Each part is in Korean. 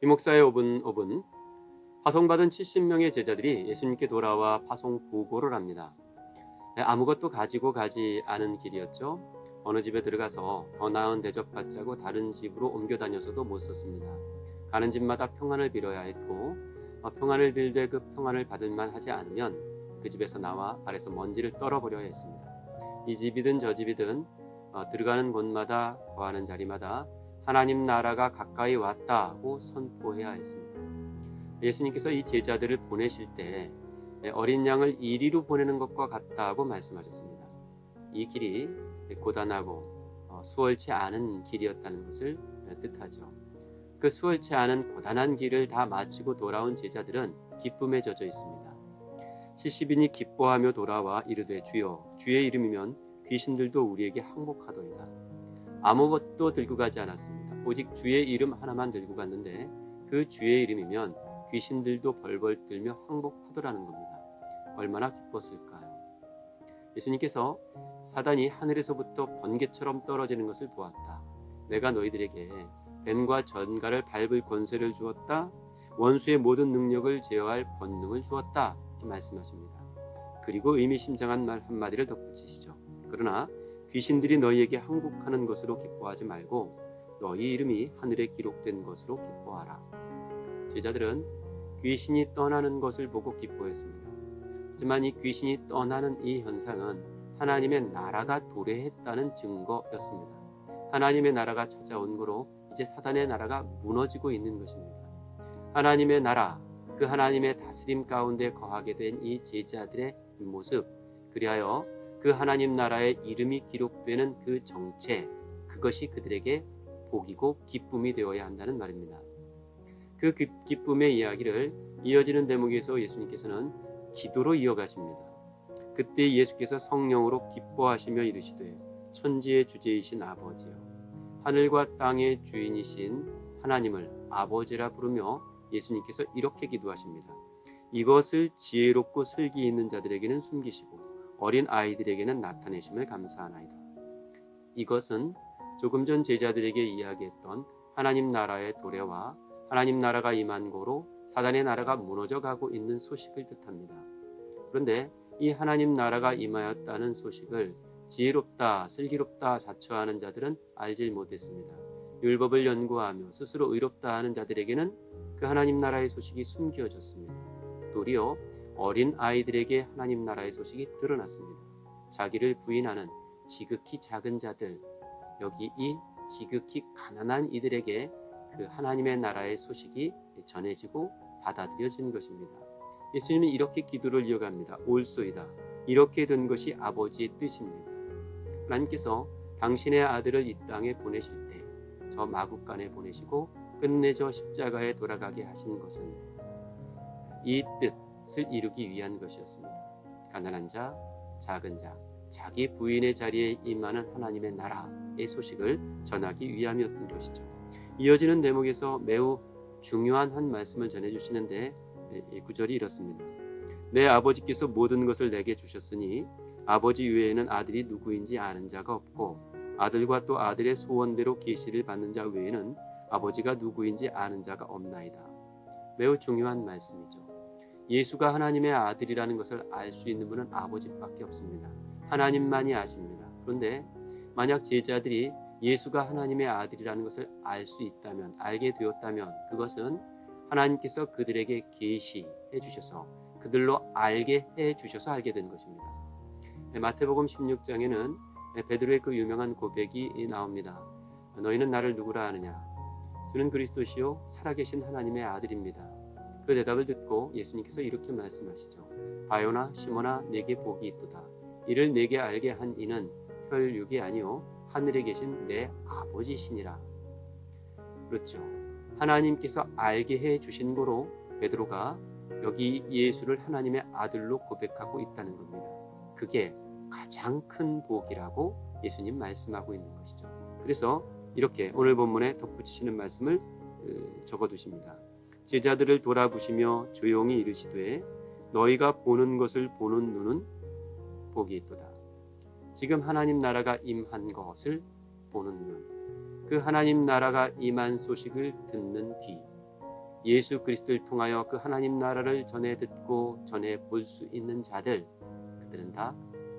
김목사의 5분 파송받은 70명의 제자들이 예수님께 돌아와 파송 보고를 합니다. 아무것도 가지고 가지 않은 길이었죠. 어느 집에 들어가서 더 나은 대접받자고 다른 집으로 옮겨 다녀서도 못 썼습니다. 가는 집마다 평안을 빌어야 했고 평안을 빌되 그 평안을 받을 만하지 않으면 그 집에서 나와 발에서 먼지를 떨어버려야 했습니다. 이 집이든 저 집이든 들어가는 곳마다 거하는 자리마다 하나님 나라가 가까이 왔다고 선포해야 했습니다. 예수님께서 이 제자들을 보내실 때 어린 양을 이리로 보내는 것과 같다고 말씀하셨습니다. 이 길이 고단하고 수월치 않은 길이었다는 것을 뜻하죠. 그 수월치 않은 고단한 길을 다 마치고 돌아온 제자들은 기쁨에 젖어 있습니다. 70인이 기뻐하며 돌아와 이르되 주여 주의 이름이면 귀신들도 우리에게 항복하더이다. 아무것도 들고 가지 않았습니다. 오직 주의 이름 하나만 들고 갔는데 그 주의 이름이면 귀신들도 벌벌 떨며 항복하더라는 겁니다. 얼마나 기뻤을까요? 예수님께서 사단이 하늘에서부터 번개처럼 떨어지는 것을 보았다. 내가 너희들에게 뱀과 전갈을 밟을 권세를 주었다. 원수의 모든 능력을 제어할 권능을 주었다. 이렇게 말씀하십니다. 그리고 의미심장한 말 한마디를 덧붙이시죠. 그러나 귀신들이 너희에게 항복하는 것으로 기뻐하지 말고 너희 이름이 하늘에 기록된 것으로 기뻐하라. 제자들은 귀신이 떠나는 것을 보고 기뻐했습니다. 하지만 이 귀신이 떠나는 이 현상은 하나님의 나라가 도래했다는 증거였습니다. 하나님의 나라가 찾아온 거로 이제 사단의 나라가 무너지고 있는 것입니다. 하나님의 나라, 그 하나님의 다스림 가운데 거하게 된 이 제자들의 모습, 그리하여 그 하나님 나라의 이름이 기록되는 그 정체, 그것이 그들에게 복이고 기쁨이 되어야 한다는 말입니다. 그 기쁨의 이야기를 이어지는 대목에서 예수님께서는 기도로 이어가십니다. 그때 예수께서 성령으로 기뻐하시며 이르시되 천지의 주제이신 아버지여 하늘과 땅의 주인이신 하나님을 아버지라 부르며 예수님께서 이렇게 기도하십니다. 이것을 지혜롭고 슬기 있는 자들에게는 숨기시고 어린 아이들에게는 나타내심을 감사하나이다. 이것은 조금 전 제자들에게 이야기했던 하나님 나라의 도래와 하나님 나라가 임한 고로 사단의 나라가 무너져가고 있는 소식을 뜻합니다. 그런데 이 하나님 나라가 임하였다는 소식을 지혜롭다, 슬기롭다 자처하는 자들은 알지 못했습니다. 율법을 연구하며 스스로 의롭다 하는 자들에게는 그 하나님 나라의 소식이 숨겨졌습니다. 도리어 어린 아이들에게 하나님 나라의 소식이 드러났습니다. 자기를 부인하는 지극히 작은 자들, 여기 이 지극히 가난한 이들에게 그 하나님의 나라의 소식이 전해지고 받아들여진 것입니다. 예수님은 이렇게 기도를 이어갑니다. 옳소이다. 이렇게 된 것이 아버지의 뜻입니다. 하나님께서 당신의 아들을 이 땅에 보내실 때 저 마국간에 보내시고 끝내 저 십자가에 돌아가게 하신 것은 이 뜻을 이루기 위한 것이었습니다. 가난한 자, 작은 자, 자기 부인의 자리에 임하는 하나님의 나라의 소식을 전하기 위함이었던 것이죠. 이어지는 대목에서 매우 중요한 한 말씀을 전해주시는데 이 구절이 이렇습니다. 내 아버지께서 모든 것을 내게 주셨으니 아버지 외에는 아들이 누구인지 아는 자가 없고 아들과 또 아들의 소원대로 계시를 받는 자 외에는 아버지가 누구인지 아는 자가 없나이다. 매우 중요한 말씀이죠. 예수가 하나님의 아들이라는 것을 알 수 있는 분은 아버지밖에 없습니다. 하나님만이 아십니다. 그런데 만약 제자들이 예수가 하나님의 아들이라는 것을 알 수 있다면, 알게 되었다면 그것은 하나님께서 그들에게 계시해 주셔서 그들로 알게 해 주셔서 알게 된 것입니다. 마태복음 16장에는 베드로의 그 유명한 고백이 나옵니다. 너희는 나를 누구라 하느냐? 주는 그리스도시요 살아계신 하나님의 아들입니다. 그 대답을 듣고 예수님께서 이렇게 말씀하시죠. 바요나 시몬아 내게 복이 있도다. 이를 내게 알게 한 이는 혈육이 아니요 하늘에 계신 내 아버지시니라. 그렇죠. 하나님께서 알게 해 주신 거로 베드로가 여기 예수를 하나님의 아들로 고백하고 있다는 겁니다. 그게 가장 큰 복이라고 예수님 말씀하고 있는 것이죠. 그래서 이렇게 오늘 본문에 덧붙이시는 말씀을 적어두십니다. 제자들을 돌아보시며 조용히 이르시되 너희가 보는 것을 보는 눈은 복이 있도다. 지금 하나님 나라가 임한 것을 보는 눈, 그 하나님 나라가 임한 소식을 듣는 귀, 예수 그리스도를 통하여 그 하나님 나라를 전해 듣고 전해 볼 수 있는 자들, 그들은 다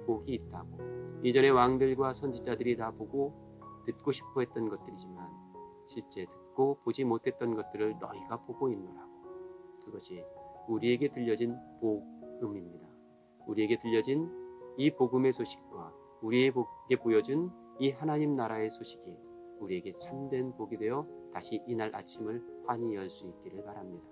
복이 있다고. 이전의 왕들과 선지자들이 다 보고 듣고 싶어 했던 것들이지만 실제 듣고 보지 못했던 것들을 너희가 보고 있노라고. 그것이 우리에게 들려진 복음입니다. 우리에게 들려진 이 복음의 소식과 우리에게 보여준 이 하나님 나라의 소식이 우리에게 참된 복이 되어 다시 이날 아침을 환히 열 수 있기를 바랍니다.